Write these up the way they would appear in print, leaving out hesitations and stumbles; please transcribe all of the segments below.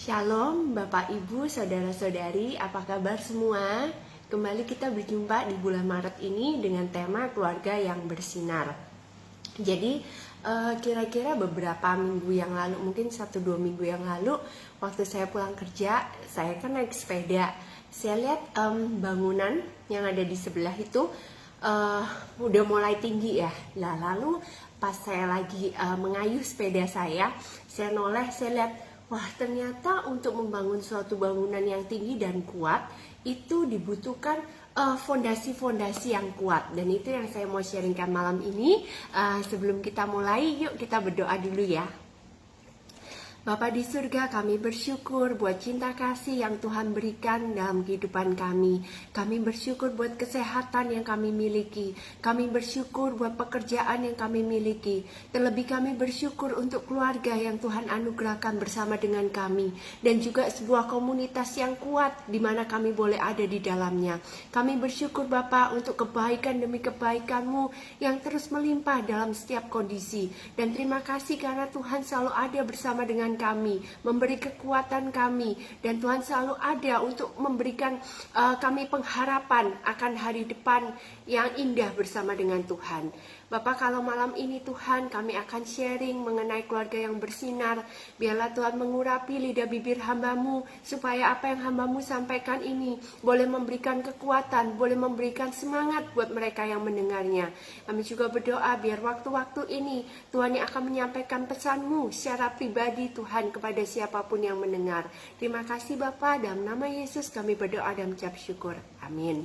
Shalom Bapak Ibu, Saudara-saudari, apa kabar semua? Kembali kita berjumpa di bulan Maret ini dengan tema keluarga yang bersinar. Jadi kira-kira beberapa minggu yang lalu, mungkin 1-2 minggu yang lalu, waktu saya pulang kerja, saya kan naik sepeda. Saya lihat bangunan yang ada di sebelah itu udah mulai tinggi ya. Nah, lalu pas saya lagi mengayuh sepeda saya noleh, saya lihat, wah, ternyata untuk membangun suatu bangunan yang tinggi dan kuat itu dibutuhkan fondasi-fondasi yang kuat. Dan itu yang saya mau sharingkan malam ini. Sebelum kita mulai, yuk kita berdoa dulu ya. Bapa di surga, kami bersyukur buat cinta kasih yang Tuhan berikan dalam kehidupan kami. Kami bersyukur buat kesehatan yang kami miliki. Kami bersyukur buat pekerjaan yang kami miliki. Terlebih kami bersyukur untuk keluarga yang Tuhan anugerahkan bersama dengan kami. Dan juga sebuah komunitas yang kuat di mana kami boleh ada di dalamnya. Kami bersyukur Bapa untuk kebaikan demi kebaikan-Mu yang terus melimpah dalam setiap kondisi. Dan terima kasih karena Tuhan selalu ada bersama dengan kami, memberi kekuatan kami, dan Tuhan selalu ada untuk memberikan kami pengharapan akan hari depan yang indah bersama dengan Tuhan. Bapak, kalau malam ini Tuhan kami akan sharing mengenai keluarga yang bersinar. Biarlah Tuhan mengurapi lidah bibir hamba-Mu, supaya apa yang hamba-Mu sampaikan ini boleh memberikan kekuatan, boleh memberikan semangat buat mereka yang mendengarnya. Kami juga berdoa biar waktu-waktu ini Tuhan yang akan menyampaikan pesan-Mu secara pribadi Tuhan kepada siapapun yang mendengar. Terima kasih Bapa, dalam nama Yesus kami berdoa dan mengucap syukur. Amin.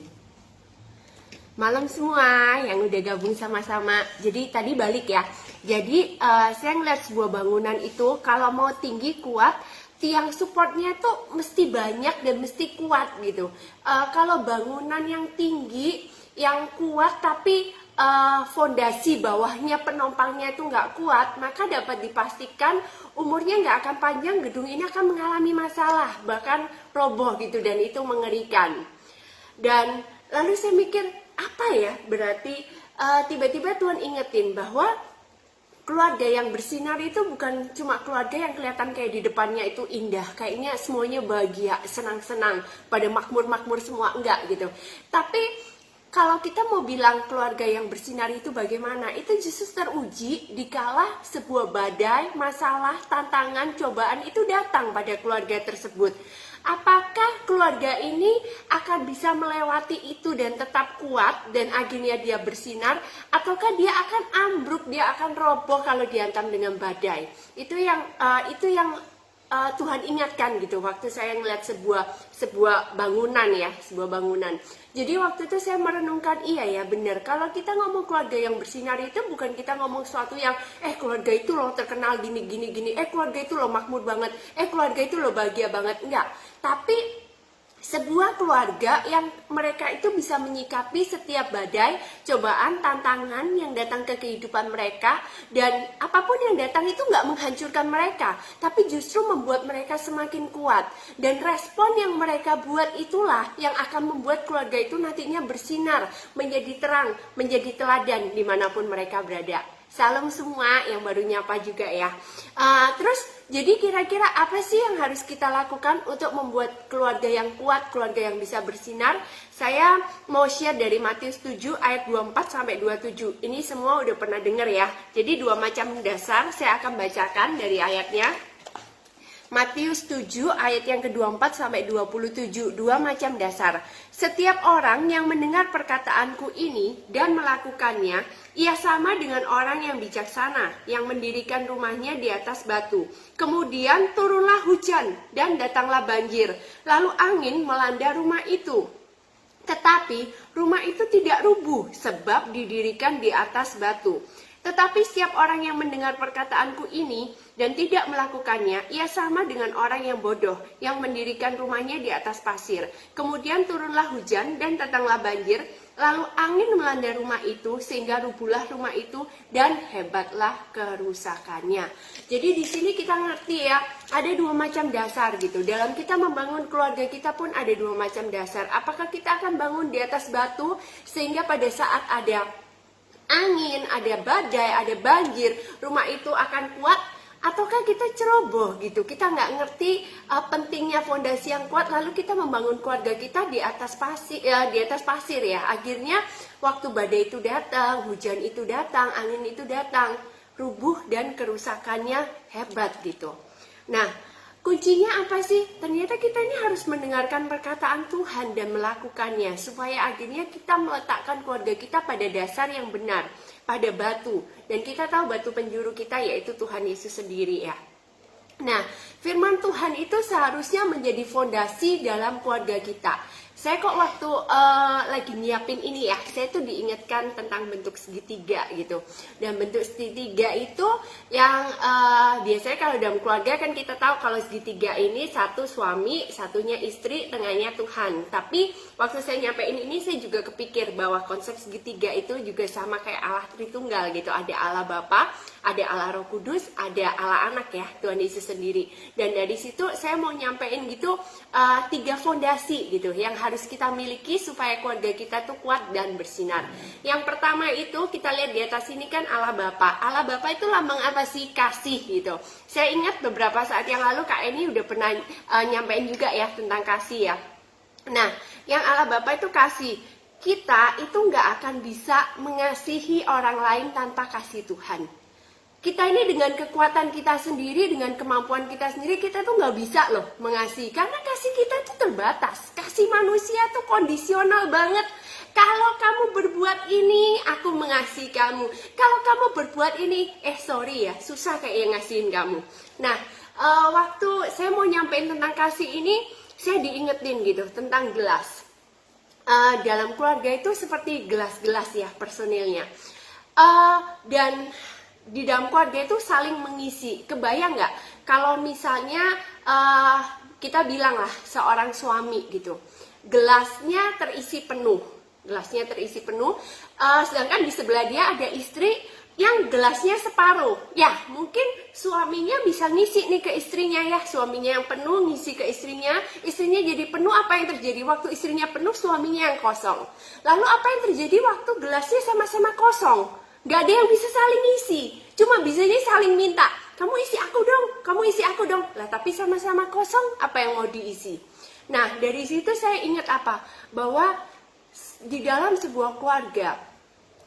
Malam semua yang udah gabung sama-sama. Jadi tadi balik ya. Jadi saya ngeliat sebuah bangunan itu kalau mau tinggi kuat, tiang supportnya tuh mesti banyak dan mesti kuat gitu. Kalau bangunan yang tinggi, yang kuat tapi fondasi bawahnya penopangnya itu nggak kuat, maka dapat dipastikan umurnya nggak akan panjang. Gedung ini akan mengalami masalah, bahkan roboh gitu, dan itu mengerikan. Dan lalu saya mikir, apa ya berarti tiba-tiba Tuhan ingetin bahwa keluarga yang bersinar itu bukan cuma keluarga yang kelihatan kayak di depannya itu indah, kayaknya semuanya bahagia, senang-senang, pada makmur-makmur semua, enggak gitu. Tapi kalau kita mau bilang keluarga yang bersinar itu bagaimana, itu justru teruji dikala sebuah badai, masalah, tantangan, cobaan itu datang pada keluarga tersebut. Apakah keluarga ini akan bisa melewati itu dan tetap kuat dan akhirnya dia bersinar, ataukah dia akan ambruk, dia akan roboh kalau dihantam dengan badai? Itu yang Tuhan ingatkan gitu waktu saya ngeliat sebuah bangunan ya, sebuah bangunan. Jadi waktu itu saya merenungkan, iya ya benar, kalau kita ngomong keluarga yang bersinar itu bukan kita ngomong sesuatu yang keluarga itu loh terkenal gini, keluarga itu loh makmur banget, keluarga itu loh bahagia banget, enggak. Tapi sebuah keluarga yang mereka itu bisa menyikapi setiap badai, cobaan, tantangan yang datang ke kehidupan mereka, dan apapun yang datang itu nggak menghancurkan mereka, tapi justru membuat mereka semakin kuat. Dan respon yang mereka buat itulah yang akan membuat keluarga itu nantinya bersinar, menjadi terang, menjadi teladan dimanapun mereka berada. Salam semua yang baru nyapa juga ya. Terus jadi kira-kira apa sih yang harus kita lakukan untuk membuat keluarga yang kuat, keluarga yang bisa bersinar? Saya mau share dari Matius 7 ayat 24-27. Ini semua udah pernah dengar ya. Jadi 2 macam dasar saya akan bacakan dari ayatnya. Matius 7 ayat yang ke-24-27, 2 macam dasar. Setiap orang yang mendengar perkataanku ini dan melakukannya, ia sama dengan orang yang bijaksana yang mendirikan rumahnya di atas batu. Kemudian turunlah hujan dan datanglah banjir, lalu angin melanda rumah itu. Tetapi rumah itu tidak rubuh sebab didirikan di atas batu. Tetapi setiap orang yang mendengar perkataanku ini dan tidak melakukannya, ia sama dengan orang yang bodoh, yang mendirikan rumahnya di atas pasir. Kemudian turunlah hujan dan datanglah banjir, lalu angin melanda rumah itu, sehingga rubuhlah rumah itu dan hebatlah kerusakannya. Jadi di sini kita ngerti ya, ada 2 macam dasar gitu. Dalam kita membangun keluarga kita pun ada 2 macam dasar. Apakah kita akan bangun di atas batu, sehingga pada saat ada angin, ada badai, ada banjir, rumah itu akan kuat, Ataukah kita ceroboh gitu, kita nggak ngerti pentingnya fondasi yang kuat, lalu kita membangun keluarga kita di atas pasir ya. Akhirnya waktu badai itu datang, hujan itu datang, angin itu datang, rubuh dan kerusakannya hebat gitu. Nah, kuncinya apa sih? Ternyata kita ini harus mendengarkan perkataan Tuhan dan melakukannya, supaya akhirnya kita meletakkan keluarga kita pada dasar yang benar, pada batu. Dan kita tahu batu penjuru kita yaitu Tuhan Yesus sendiri ya. Nah, firman Tuhan itu seharusnya menjadi fondasi dalam keluarga kita. Saya kok waktu lagi nyiapin ini ya, saya tuh diingatkan tentang bentuk segitiga gitu. Dan bentuk segitiga itu yang biasanya kalau dalam keluarga kan kita tahu kalau segitiga ini satu suami, satunya istri, tengahnya Tuhan. Tapi waktu saya nyampein ini saya juga kepikir bahwa konsep segitiga itu juga sama kayak Allah Tritunggal gitu. Ada Allah Bapa, ada Allah Roh Kudus, ada Allah Anak ya, Tuhan Yesus sendiri. Dan dari situ saya mau nyampein gitu 3 fondasi gitu yang harus kita miliki supaya keluarga kita tuh kuat dan bersinar. Yang pertama itu kita lihat di atas ini kan Allah Bapa. Allah Bapa itu lambang apa sih? Kasih gitu. Saya ingat beberapa saat yang lalu Kak Eni udah pernah nyampein juga ya tentang kasih ya. Nah, yang Allah Bapa itu kasih. Kita itu nggak akan bisa mengasihi orang lain tanpa kasih Tuhan. Kita ini dengan kekuatan kita sendiri, dengan kemampuan kita sendiri, kita tuh nggak bisa loh mengasihi. Karena kasih kita tuh terbatas. Kasih manusia tuh kondisional banget. Kalau kamu berbuat ini, aku mengasihi kamu. Kalau kamu berbuat ini, sorry ya, susah kayak yang ngasihin kamu. Nah, waktu saya mau nyampein tentang kasih ini, saya diingetin gitu tentang gelas. Dalam keluarga itu seperti gelas-gelas ya personilnya. Dan di dalam keluarga itu saling mengisi. Kebayang nggak kalau misalnya kita bilang lah seorang suami gitu, gelasnya terisi penuh, sedangkan di sebelah dia ada istri yang gelasnya separuh. Ya mungkin suaminya bisa ngisi nih ke istrinya ya, suaminya yang penuh ngisi ke istrinya jadi penuh. Apa yang terjadi waktu istrinya penuh, suaminya yang kosong? Lalu apa yang terjadi waktu gelasnya sama-sama kosong? Gak ada yang bisa saling isi, cuma bisanya saling minta, kamu isi aku dong, lah tapi sama-sama kosong, apa yang mau diisi? Nah dari situ saya ingat apa? Bahwa di dalam sebuah keluarga,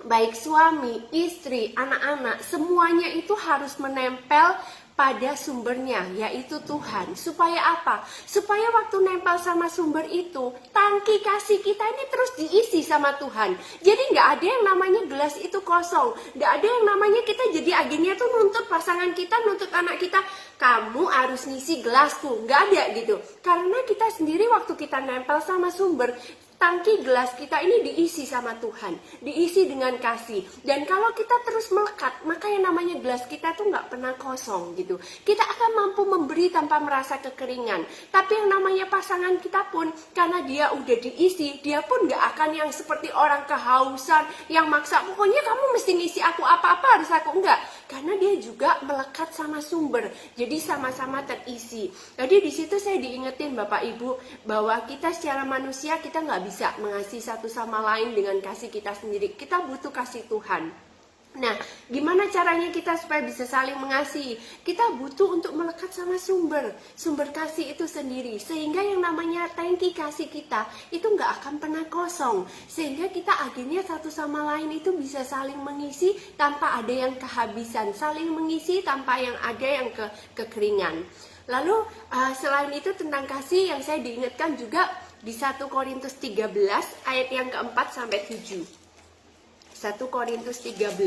baik suami, istri, anak-anak, semuanya itu harus menempel pada sumbernya, yaitu Tuhan. Supaya apa? Supaya waktu nempel sama sumber itu, tangki kasih kita ini terus diisi sama Tuhan. Jadi nggak ada yang namanya gelas itu kosong. Nggak ada yang namanya kita jadi agennya tuh nuntut pasangan kita, nuntut anak kita, kamu harus ngisi gelasku. Nggak ada gitu. Karena kita sendiri waktu kita nempel sama sumber, tangki gelas kita ini diisi sama Tuhan, diisi dengan kasih. Dan kalau kita terus melekat, maka yang namanya gelas kita tuh nggak pernah kosong gitu. Kita akan mampu memberi tanpa merasa kekeringan. Tapi yang namanya pasangan kita pun, karena dia udah diisi, dia pun nggak akan yang seperti orang kehausan, yang maksa, pokoknya kamu mesti ngisi aku apa-apa harus aku. Enggak, karena dia juga melekat sama sumber, jadi sama-sama terisi. Jadi di situ saya diingetin Bapak Ibu, bahwa kita secara manusia kita nggak bisa mengasihi satu sama lain dengan kasih kita sendiri. Kita butuh kasih Tuhan. Nah, gimana caranya kita supaya bisa saling mengasihi? Kita butuh untuk melekat sama sumber kasih itu sendiri, sehingga yang namanya tangki kasih kita itu nggak akan pernah kosong, sehingga kita akhirnya satu sama lain itu bisa saling mengisi tanpa ada yang kehabisan, saling mengisi tanpa yang ada yang kekeringan. Lalu selain itu tentang kasih yang saya diingatkan juga di 1 Korintus 13 ayat yang keempat sampai 7. 1 Korintus 13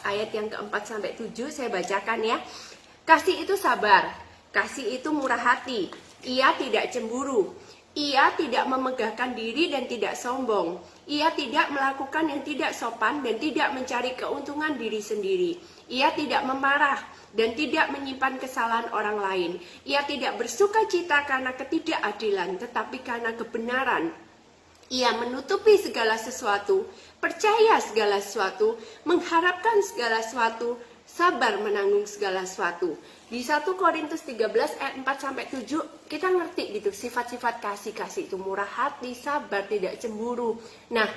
ayat yang keempat sampai 7 saya bacakan ya. Kasih itu sabar, kasih itu murah hati, ia tidak cemburu, ia tidak memegahkan diri dan tidak sombong, ia tidak melakukan yang tidak sopan dan tidak mencari keuntungan diri sendiri, ia tidak memarah dan tidak menyimpan kesalahan orang lain. Ia tidak bersuka cita karena ketidakadilan, tetapi karena kebenaran. Ia menutupi segala sesuatu, percaya segala sesuatu, mengharapkan segala sesuatu, sabar menanggung segala sesuatu. Di 1 Korintus 13 ayat 4-7 kita ngerti gitu sifat-sifat kasih itu murah hati, sabar, tidak cemburu. Nah,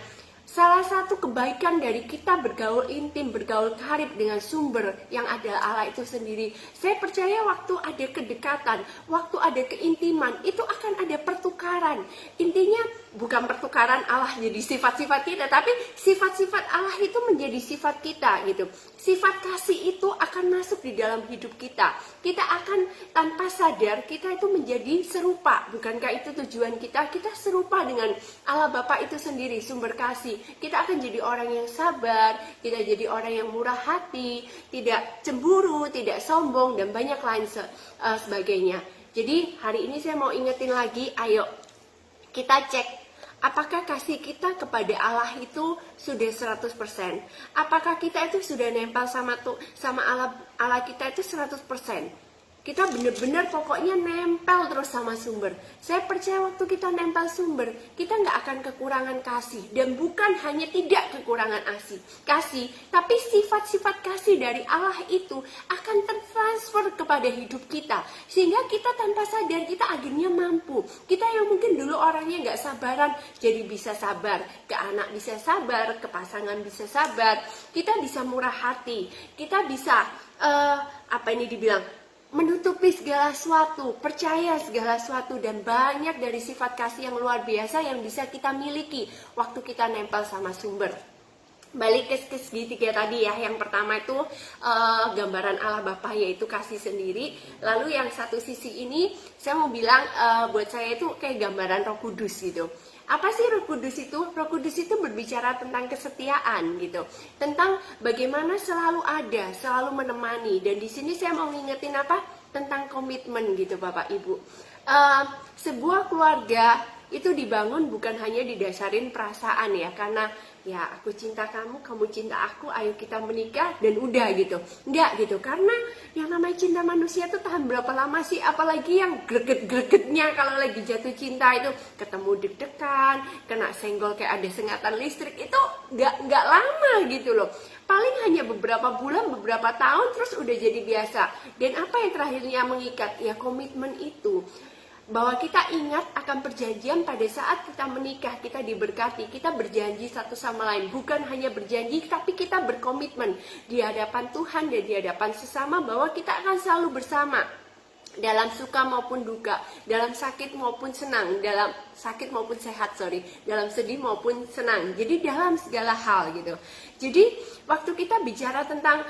Salah satu kebaikan dari kita bergaul intim, bergaul karib dengan sumber yang adalah Allah itu sendiri. Saya percaya waktu ada kedekatan, waktu ada keintiman, itu akan ada pertukaran. Intinya bukan pertukaran Allah jadi sifat-sifat kita, tapi sifat-sifat Allah itu menjadi sifat kita gitu. Sifat kasih itu akan masuk di dalam hidup kita. Kita akan tanpa sadar kita itu menjadi serupa. Bukankah itu tujuan kita? Kita serupa dengan Allah Bapa itu sendiri, sumber kasih. Kita akan jadi orang yang sabar, kita jadi orang yang murah hati, tidak cemburu, tidak sombong, dan banyak lain sebagainya. Jadi hari ini saya mau ingetin lagi, ayo kita cek apakah kasih kita kepada Allah itu sudah 100%. Apakah kita itu sudah nempel sama Allah kita itu 100%. Kita benar-benar pokoknya nempel terus sama sumber. Saya percaya waktu kita nempel sumber, kita nggak akan kekurangan kasih. Dan bukan hanya tidak kekurangan kasih, tapi sifat-sifat kasih dari Allah itu akan tertransfer kepada hidup kita. Sehingga kita tanpa sadar, kita akhirnya mampu. Kita yang mungkin dulu orangnya nggak sabaran, jadi bisa sabar. Ke anak bisa sabar, ke pasangan bisa sabar. Kita bisa murah hati, kita bisa, menutupi segala sesuatu, percaya segala sesuatu, dan banyak dari sifat kasih yang luar biasa yang bisa kita miliki waktu kita nempel sama sumber. Balik ke segitiga tadi ya, yang pertama itu gambaran Allah Bapa, yaitu kasih sendiri. Lalu yang satu sisi ini saya mau bilang buat saya itu kayak gambaran Roh Kudus gitu. Apa sih Roh Kudus itu? Roh Kudus itu berbicara tentang kesetiaan gitu, tentang bagaimana selalu ada, selalu menemani. Dan di sini saya mau ngingetin apa? Tentang komitmen gitu Bapak Ibu. Sebuah keluarga itu dibangun bukan hanya didasarin perasaan ya, karena ya aku cinta kamu, kamu cinta aku, ayo kita menikah dan udah gitu. Enggak gitu, karena yang namanya cinta manusia tuh tahan berapa lama sih? Apalagi yang greget-gregetnya kalau lagi jatuh cinta itu, ketemu deg-degan, kena senggol kayak ada sengatan listrik, itu enggak lama gitu loh. Paling hanya beberapa bulan, beberapa tahun, terus udah jadi biasa. Dan apa yang terakhirnya mengikat? Ya komitmen itu. Bahwa kita ingat akan perjanjian pada saat kita menikah, kita diberkati, kita berjanji satu sama lain. Bukan hanya berjanji, tapi kita berkomitmen di hadapan Tuhan dan di hadapan sesama bahwa kita akan selalu bersama. Dalam suka maupun duka, dalam sakit maupun senang, dalam sakit maupun sehat, dalam sedih maupun senang. Jadi dalam segala hal gitu. Jadi waktu kita bicara tentang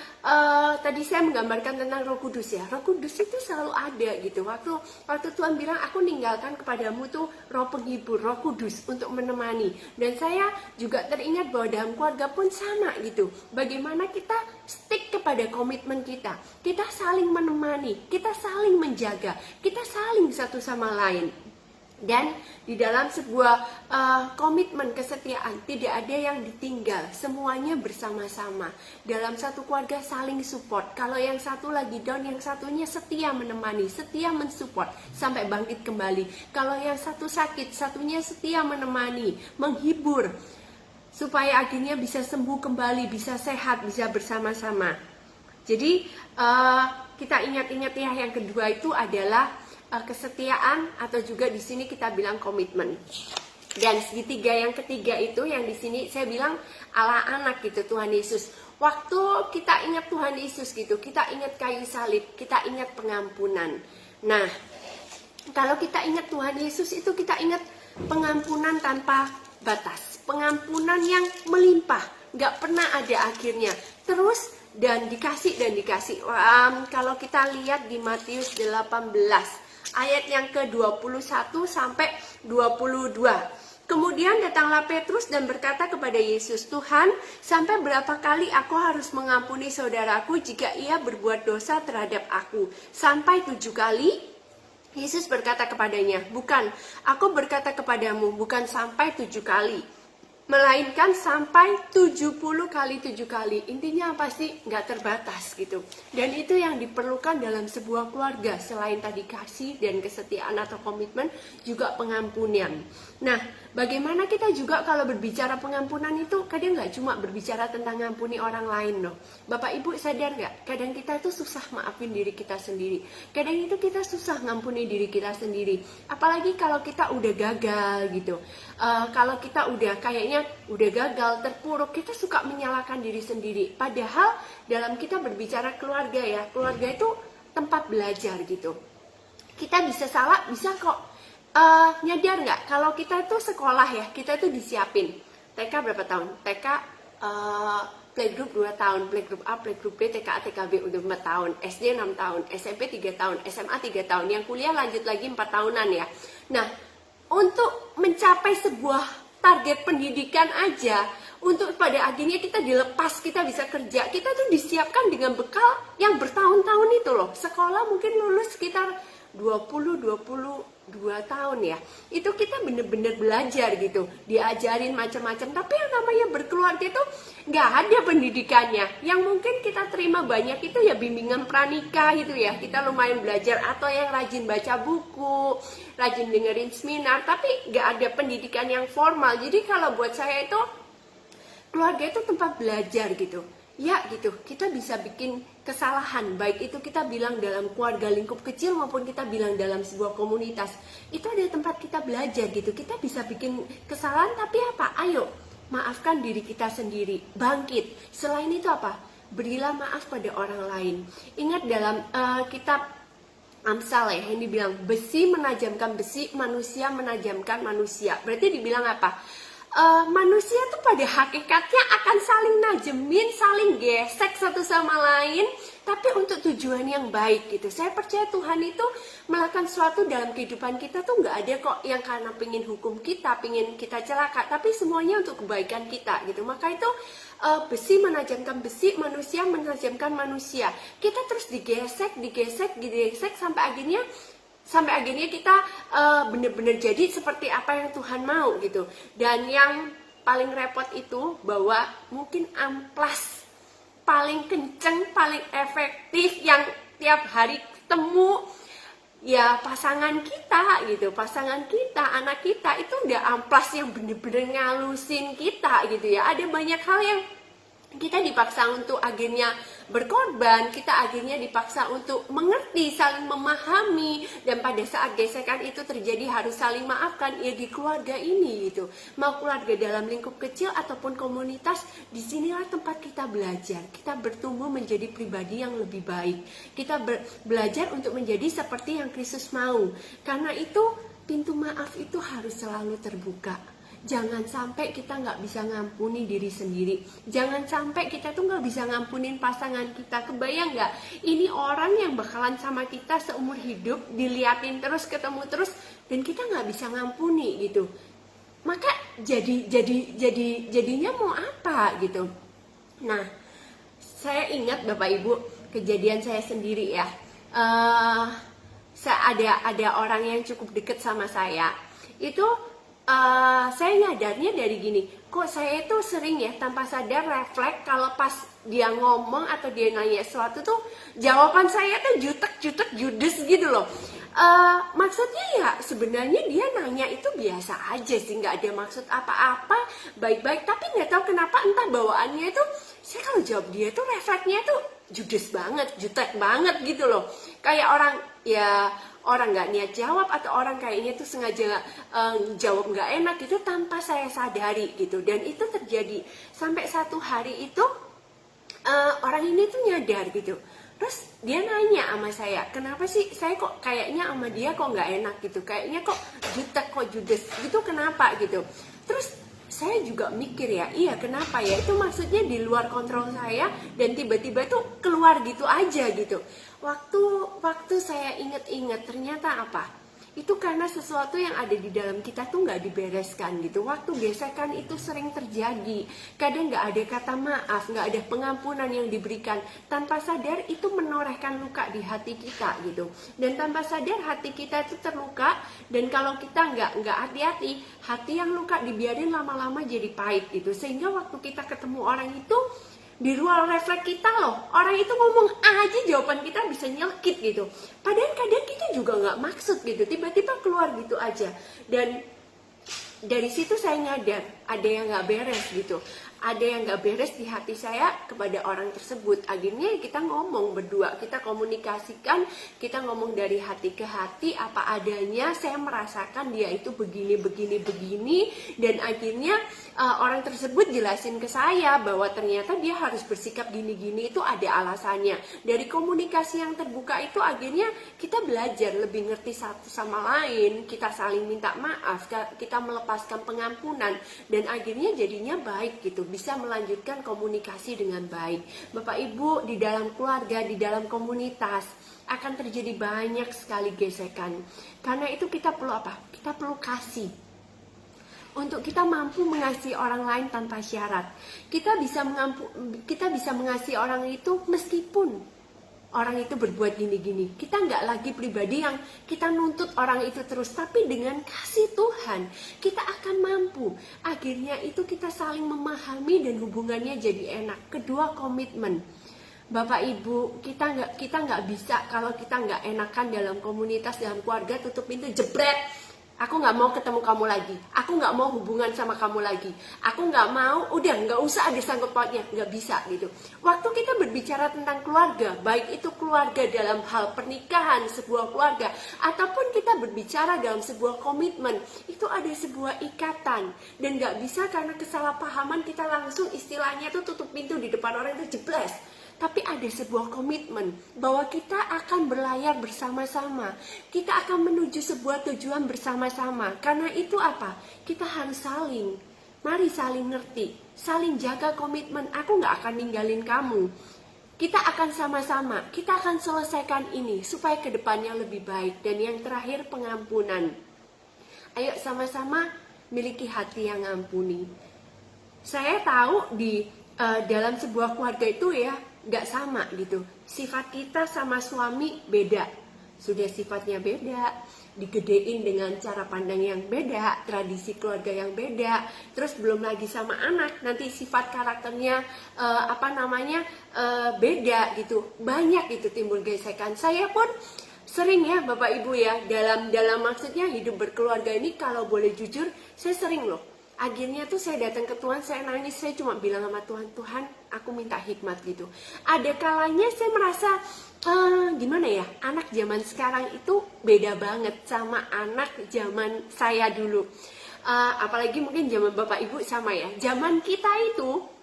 tadi saya menggambarkan tentang Roh Kudus ya. Roh Kudus itu selalu ada gitu. Waktu Tuhan bilang aku ninggalkan kepadamu tuh Roh Penghibur, Roh Kudus untuk menemani. Dan saya juga teringat bahwa dalam keluarga pun sama gitu. Bagaimana kita stick kepada komitmen kita. Kita saling menemani, kita saling menjaga, kita saling satu sama lain. Dan di dalam sebuah komitmen kesetiaan tidak ada yang ditinggal, semuanya bersama-sama. Dalam satu keluarga saling support. Kalau yang satu lagi down, yang satunya setia menemani, setia mensupport sampai bangkit kembali. Kalau yang satu sakit, satunya setia menemani, menghibur supaya akhirnya bisa sembuh kembali, bisa sehat, bisa bersama-sama. Jadi kita ingat-ingat ya, yang kedua itu adalah kesetiaan, atau juga di sini kita bilang komitmen. Dan segitiga yang ketiga itu yang di sini saya bilang Allah anak gitu, Tuhan Yesus. Waktu kita ingat Tuhan Yesus gitu, kita ingat kayu salib, kita ingat pengampunan. Nah, kalau kita ingat Tuhan Yesus itu kita ingat pengampunan tanpa batas, pengampunan yang melimpah, nggak pernah ada akhirnya, terus dan dikasih. Kalau kita lihat di Matius 18 ayat yang ke-21 sampai 22. Kemudian datanglah Petrus dan berkata kepada Yesus, Tuhan, sampai berapa kali aku harus mengampuni saudaraku jika ia berbuat dosa terhadap aku? Sampai 7 kali? Yesus berkata kepadanya, bukan, aku berkata kepadamu, bukan sampai 7 kali, melainkan sampai 70 kali 7 kali. Intinya apa sih? Nggak terbatas gitu. Dan itu yang diperlukan dalam sebuah keluarga. Selain tadi kasih dan kesetiaan atau komitmen, juga pengampunan. Nah, bagaimana kita juga kalau berbicara pengampunan itu kadang nggak cuma berbicara tentang ngampuni orang lain loh. Bapak Ibu sadar nggak? Kadang kita itu susah maafin diri kita sendiri. Kadang itu kita susah ngampuni diri kita sendiri. Apalagi kalau kita udah gagal gitu. Kalau kita udah kayaknya misalnya udah gagal, terpuruk, kita suka menyalahkan diri sendiri. Padahal dalam kita berbicara keluarga ya, keluarga itu tempat belajar gitu. Kita bisa salah, bisa kok. Nyadar nggak kalau kita itu sekolah ya, kita itu disiapin TK berapa tahun? TK playgroup 2 tahun, playgroup A, playgroup B, TK A, TK B udah 4 tahun, SD 6 tahun, SMP 3 tahun, SMA 3 tahun, yang kuliah lanjut lagi 4 tahunan ya. Nah, untuk mencapai sebuah target pendidikan aja, untuk pada akhirnya kita dilepas, kita bisa kerja, kita tuh disiapkan dengan bekal yang bertahun-tahun itu loh. Sekolah mungkin lulus sekitar 22 tahun ya, itu kita bener-bener belajar gitu, diajarin macam-macam. Tapi yang namanya berkeluarga itu nggak ada pendidikannya. Yang mungkin kita terima banyak itu ya bimbingan pranikah gitu ya, kita lumayan belajar, atau yang rajin baca buku, rajin dengerin seminar, tapi nggak ada pendidikan yang formal. Jadi kalau buat saya itu keluarga itu tempat belajar gitu ya, gitu. Kita bisa bikin kesalahan, baik itu kita bilang dalam keluarga lingkup kecil maupun kita bilang dalam sebuah komunitas, itu ada tempat kita belajar gitu. Kita bisa bikin kesalahan, tapi apa? Ayo maafkan diri kita sendiri, bangkit. Selain itu apa? Berilah maaf pada orang lain. Ingat dalam kitab Amsal ya, yang dibilang besi menajamkan besi, manusia menajamkan manusia. Berarti dibilang apa? Manusia tuh pada hakikatnya akan saling najemin, saling gesek satu sama lain, tapi untuk tujuan yang baik gitu. Saya percaya Tuhan itu melakukan sesuatu dalam kehidupan kita tuh nggak ada kok yang karena pengen hukum kita, pengen kita celaka, tapi semuanya untuk kebaikan kita gitu. Maka itu besi menajamkan besi, manusia menajamkan manusia. Kita terus digesek sampai akhirnya kita benar-benar jadi seperti apa yang Tuhan mau gitu. Dan yang paling repot itu bahwa mungkin amplas paling kenceng, paling efektif yang tiap hari ketemu ya pasangan kita gitu, pasangan kita, anak kita itu udah amplas yang bener-bener ngalusin kita gitu ya. Ada banyak hal yang kita dipaksa untuk akhirnya berkorban, kita akhirnya dipaksa untuk mengerti, saling memahami, dan pada saat gesekan itu terjadi harus saling maafkan ya di keluarga ini gitu. Mau keluarga dalam lingkup kecil ataupun komunitas, disinilah tempat kita belajar, kita bertumbuh menjadi pribadi yang lebih baik, kita belajar untuk menjadi seperti yang Kristus mau. Karena itu pintu maaf itu harus selalu terbuka. Jangan sampai kita nggak bisa ngampuni diri sendiri. Jangan sampai kita tuh nggak bisa ngampunin pasangan kita. Kebayang nggak? Ini orang yang bakalan sama kita seumur hidup, diliatin terus, ketemu terus, dan kita nggak bisa ngampuni gitu. Maka jadinya mau apa gitu? Nah, saya ingat Bapak Ibu, kejadian saya sendiri ya. Ada orang yang cukup deket sama saya. Itu saya nyadarnya dari gini, kok saya itu sering ya tanpa sadar refleks kalau pas dia ngomong atau dia nanya sesuatu tuh jawaban saya tuh jutek judes gitu loh. Maksudnya ya sebenarnya dia nanya itu biasa aja sih, nggak ada maksud apa-apa, baik-baik, tapi nggak tahu kenapa entah bawaannya itu saya kalau jawab dia tuh refleksnya tuh judes banget, jutek banget gitu loh. Kayak orang nggak niat jawab, atau orang kayaknya tuh sengaja jawab nggak enak gitu tanpa saya sadari gitu. Dan itu terjadi sampai satu hari itu orang ini tuh nyadar gitu. Terus dia nanya sama saya, kenapa sih saya kok kayaknya sama dia kok nggak enak gitu, kayaknya kok jutek, kok judes gitu, kenapa gitu. Terus saya juga mikir ya, iya kenapa ya, itu maksudnya di luar kontrol saya, dan tiba-tiba itu keluar gitu aja gitu. Waktu saya inget-inget, ternyata apa? Itu karena sesuatu yang ada di dalam kita tuh nggak dibereskan gitu. Waktu gesekan itu sering terjadi, kadang nggak ada kata maaf, nggak ada pengampunan yang diberikan. Tanpa sadar itu menorehkan luka di hati kita gitu. Dan tanpa sadar hati kita itu terluka, dan kalau kita nggak hati-hati, hati yang luka dibiarin lama-lama jadi pahit gitu. Sehingga waktu kita ketemu orang itu, di ruang refleks kita loh, orang itu ngomong aja jawaban kita bisa nyelkit gitu. Padahal kadang kita juga nggak maksud gitu, tiba-tiba keluar gitu aja. Dan dari situ saya nyadar ada yang nggak beres gitu. ada yang gak beres di hati saya kepada orang tersebut. Akhirnya kita ngomong berdua, kita komunikasikan, kita ngomong dari hati ke hati apa adanya. Saya merasakan dia itu begini, dan akhirnya orang tersebut jelasin ke saya bahwa ternyata dia harus bersikap gini-gini itu ada alasannya. Dari komunikasi yang terbuka itu akhirnya kita belajar lebih ngerti satu sama lain, kita saling minta maaf, kita melepaskan pengampunan, dan akhirnya jadinya baik gitu, bisa melanjutkan komunikasi dengan baik. Bapak Ibu, di dalam keluarga, di dalam komunitas akan terjadi banyak sekali gesekan. Karena itu kita perlu apa? Kita perlu kasih. Untuk kita mampu mengasihi orang lain tanpa syarat. Kita bisa mengasihi orang itu meskipun orang itu berbuat gini-gini. Kita nggak lagi pribadi yang kita nuntut orang itu terus, tapi dengan kasih Tuhan kita akan mampu. Akhirnya itu kita saling memahami dan hubungannya jadi enak. Kedua, komitmen. Bapak Ibu, kita nggak bisa kalau kita nggak enakan dalam komunitas, dalam keluarga, tutup pintu jebret. Aku nggak mau ketemu kamu lagi. Aku nggak mau hubungan sama kamu lagi. Aku nggak mau, udah nggak usah ada sangkut pautnya. Nggak bisa gitu. Waktu kita berbicara tentang keluarga, baik itu keluarga dalam hal pernikahan, sebuah keluarga, ataupun kita berbicara dalam sebuah komitmen, itu ada sebuah ikatan. Dan nggak bisa karena kesalahpahaman kita langsung istilahnya tuh tutup pintu di depan orang itu jebles. Tapi ada sebuah komitmen bahwa kita akan berlayar bersama-sama. Kita akan menuju sebuah tujuan bersama-sama. Karena itu apa? Kita harus saling. Mari saling ngerti, saling jaga komitmen. Aku gak akan ninggalin kamu. Kita akan sama-sama, kita akan selesaikan ini supaya kedepannya lebih baik. Dan yang terakhir, pengampunan. Ayo sama-sama miliki hati yang ngampuni. Saya tahu di dalam sebuah keluarga itu ya, gak sama gitu. Sifat kita sama suami beda. Sudah sifatnya beda, digedein dengan cara pandang yang beda, tradisi keluarga yang beda. Terus belum lagi sama anak, nanti sifat karakternya beda gitu. Banyak gitu timbul gesekan. Saya pun sering ya Bapak Ibu ya, dalam maksudnya hidup berkeluarga ini, kalau boleh jujur, saya sering loh. Akhirnya tuh saya datang ke Tuhan, saya nangis, saya cuma bilang sama Tuhan, Tuhan aku minta hikmat gitu. Ada kalanya saya merasa, gimana ya, anak zaman sekarang itu beda banget sama anak zaman saya dulu. Apalagi mungkin zaman Bapak Ibu sama ya, zaman kita itu,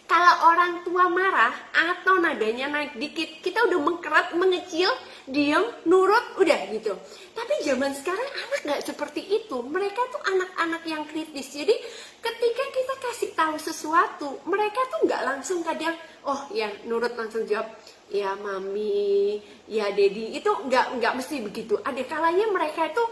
kalau orang tua marah atau nadanya naik dikit, kita udah mengkerat, mengecil, diam, nurut, udah gitu. Tapi zaman sekarang anak gak seperti itu. Mereka tuh anak-anak yang kritis. Jadi ketika kita kasih tahu sesuatu, mereka tuh gak langsung kadang, oh ya nurut langsung jawab, ya mami, ya dedi. Itu nggak mesti begitu. Ada kalanya mereka itu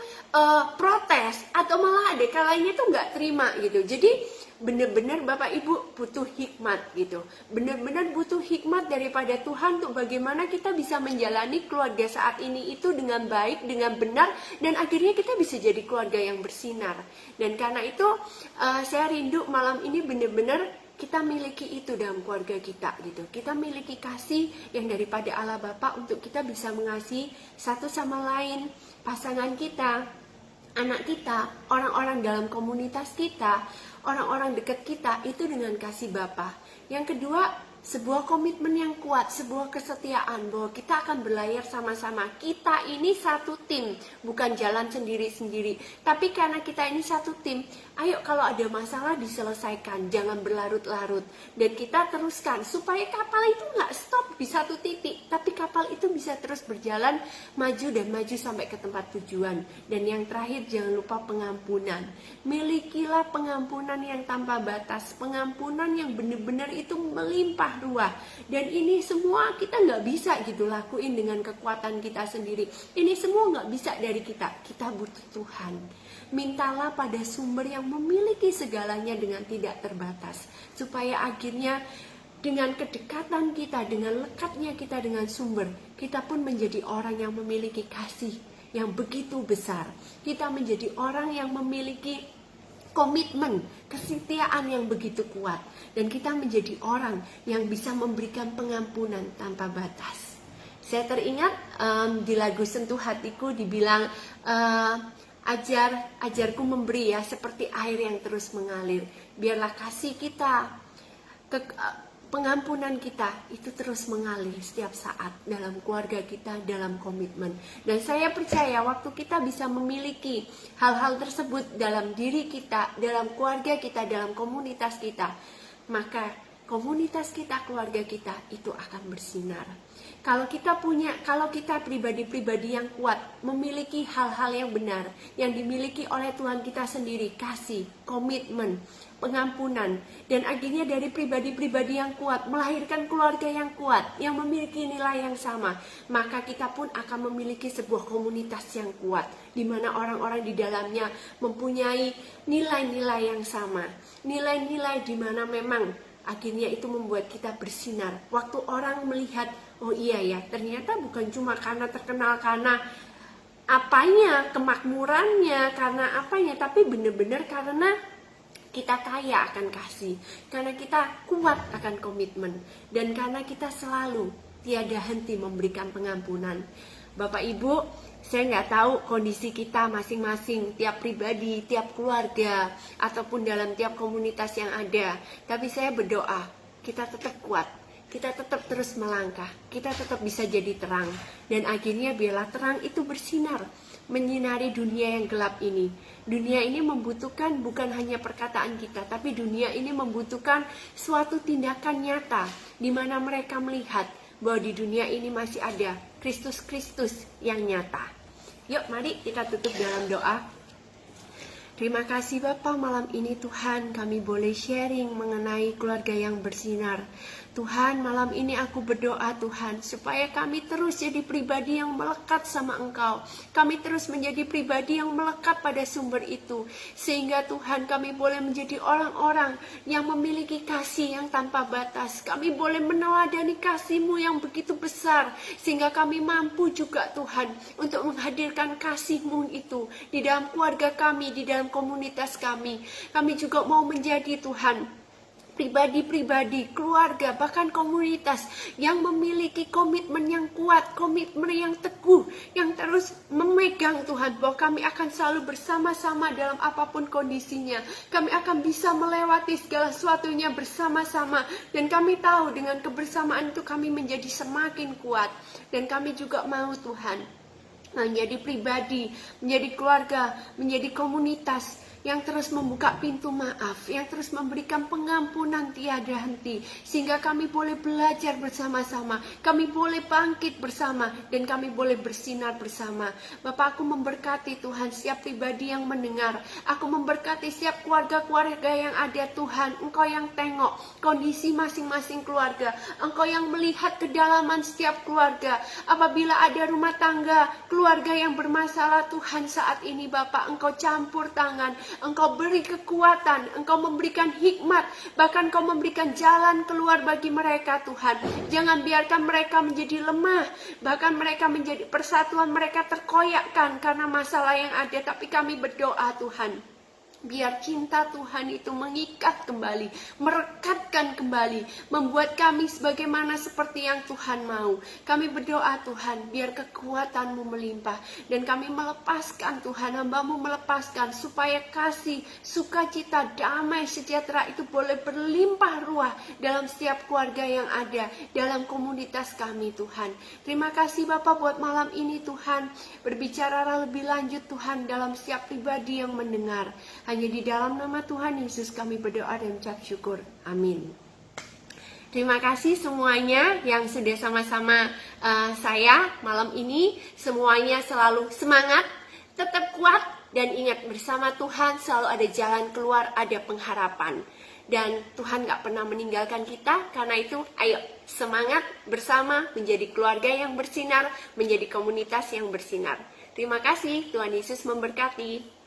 protes, atau malah ada kalanya tuh gak terima gitu. Jadi benar-benar Bapak Ibu butuh hikmat gitu. Benar-benar butuh hikmat daripada Tuhan untuk bagaimana kita bisa menjalani keluarga saat ini itu dengan baik, dengan benar, dan akhirnya kita bisa jadi keluarga yang bersinar. Dan karena itu saya rindu malam ini benar-benar kita miliki itu dalam keluarga kita gitu. Kita miliki kasih yang daripada Allah Bapa untuk kita bisa mengasihi satu sama lain, pasangan kita, anak kita, orang-orang dalam komunitas kita, orang-orang dekat kita, itu dengan kasih Bapa. Yang kedua, sebuah komitmen yang kuat, sebuah kesetiaan bahwa kita akan berlayar sama-sama. Kita ini satu tim, bukan jalan sendiri-sendiri. Tapi karena kita ini satu tim, ayo kalau ada masalah diselesaikan, jangan berlarut-larut. Dan kita teruskan supaya kapal itu nggak stop di satu titik, tapi kapal itu bisa terus berjalan, maju dan maju sampai ke tempat tujuan. Dan yang terakhir, jangan lupa pengampunan. Milikilah pengampunan yang tanpa batas, pengampunan yang benar-benar itu melimpah ruah. Dan ini semua kita nggak bisa gitu lakuin dengan kekuatan kita sendiri. Ini semua nggak bisa dari kita. Kita butuh Tuhan. Mintalah pada sumber yang memiliki segalanya dengan tidak terbatas, supaya akhirnya dengan kedekatan kita, dengan lekatnya kita dengan sumber, kita pun menjadi orang yang memiliki kasih yang begitu besar. Kita menjadi orang yang memiliki komitmen, kesetiaan yang begitu kuat. Dan kita menjadi orang yang bisa memberikan pengampunan tanpa batas. Saya teringat di lagu Sentuh Hatiku dibilang, ajarku memberi ya seperti air yang terus mengalir. Biarlah kasih kita pengampunan kita itu terus mengalir setiap saat dalam keluarga kita, dalam komitmen. Dan saya percaya waktu kita bisa memiliki hal-hal tersebut dalam diri kita, dalam keluarga kita, dalam komunitas kita, maka komunitas kita, keluarga kita itu akan bersinar. Kalau kita pribadi-pribadi yang kuat, memiliki hal-hal yang benar, yang dimiliki oleh Tuhan kita sendiri, kasih, komitmen, pengampunan, dan akhirnya dari pribadi-pribadi yang kuat, melahirkan keluarga yang kuat, yang memiliki nilai yang sama, maka kita pun akan memiliki sebuah komunitas yang kuat, di mana orang-orang di dalamnya mempunyai nilai-nilai yang sama, nilai-nilai di mana memang akhirnya itu membuat kita bersinar. Waktu orang melihat, oh iya ya, ternyata bukan cuma karena terkenal karena apanya, kemakmurannya, karena apanya, tapi benar-benar karena kita kaya akan kasih, karena kita kuat akan komitmen, dan karena kita selalu tiada henti memberikan pengampunan. Bapak Ibu, saya nggak tahu kondisi kita masing-masing, tiap pribadi, tiap keluarga, ataupun dalam tiap komunitas yang ada. Tapi saya berdoa, kita tetap kuat, kita tetap terus melangkah, kita tetap bisa jadi terang. Dan akhirnya biarlah terang itu bersinar, menyinari dunia yang gelap ini. Dunia ini membutuhkan bukan hanya perkataan kita, tapi dunia ini membutuhkan suatu tindakan nyata, di mana mereka melihat bahwa di dunia ini masih ada Kristus-Kristus yang nyata. Yuk mari kita tutup dalam doa. Terima kasih Bapa, malam ini Tuhan kami boleh sharing mengenai keluarga yang bersinar. Tuhan, malam ini aku berdoa Tuhan, supaya kami terus jadi pribadi yang melekat sama Engkau. Kami terus menjadi pribadi yang melekat pada sumber itu. Sehingga Tuhan kami boleh menjadi orang-orang yang memiliki kasih yang tanpa batas. Kami boleh meneladani kasih-Mu yang begitu besar. Sehingga kami mampu juga Tuhan untuk menghadirkan kasih-Mu itu di dalam keluarga kami, di dalam komunitas kami. Kami juga mau menjadi Tuhan pribadi-pribadi, keluarga, bahkan komunitas yang memiliki komitmen yang kuat, komitmen yang teguh, yang terus memegang Tuhan, bahwa kami akan selalu bersama-sama dalam apapun kondisinya. Kami akan bisa melewati segala sesuatunya bersama-sama, dan kami tahu dengan kebersamaan itu kami menjadi semakin kuat. Dan kami juga mau Tuhan menjadi pribadi, menjadi keluarga, menjadi komunitas yang terus membuka pintu maaf, yang terus memberikan pengampunan tiada henti, sehingga kami boleh belajar bersama-sama, kami boleh bangkit bersama, dan kami boleh bersinar bersama. Bapak, aku memberkati Tuhan setiap pribadi yang mendengar, aku memberkati setiap keluarga-keluarga yang ada Tuhan. Engkau yang tengok kondisi masing-masing keluarga, Engkau yang melihat kedalaman setiap keluarga. Apabila ada rumah tangga, keluarga yang bermasalah Tuhan saat ini Bapak, Engkau campur tangan, Engkau beri kekuatan, Engkau memberikan hikmat, bahkan Engkau memberikan jalan keluar bagi mereka Tuhan. Jangan biarkan mereka menjadi lemah, bahkan mereka menjadi persatuan mereka terkoyakkan karena masalah yang ada. Tapi kami berdoa Tuhan, biar cinta Tuhan itu mengikat kembali, merekatkan kembali, membuat kami sebagaimana seperti yang Tuhan mau. Kami berdoa Tuhan, biar kekuatan-Mu melimpah, dan kami melepaskan Tuhan, hamba-Mu melepaskan, supaya kasih, sukacita, damai, sejahtera itu boleh berlimpah ruah dalam setiap keluarga yang ada, dalam komunitas kami Tuhan. Terima kasih Bapak buat malam ini Tuhan, berbicara lebih lanjut Tuhan dalam setiap pribadi yang mendengar. Hanya di dalam nama Tuhan Yesus kami berdoa dan ucap syukur. Amin. Terima kasih semuanya yang sudah sama-sama saya malam ini. Semuanya selalu semangat, tetap kuat, dan ingat bersama Tuhan selalu ada jalan keluar, ada pengharapan. Dan Tuhan gak pernah meninggalkan kita. Karena itu ayo semangat bersama menjadi keluarga yang bersinar, menjadi komunitas yang bersinar. Terima kasih, Tuhan Yesus memberkati.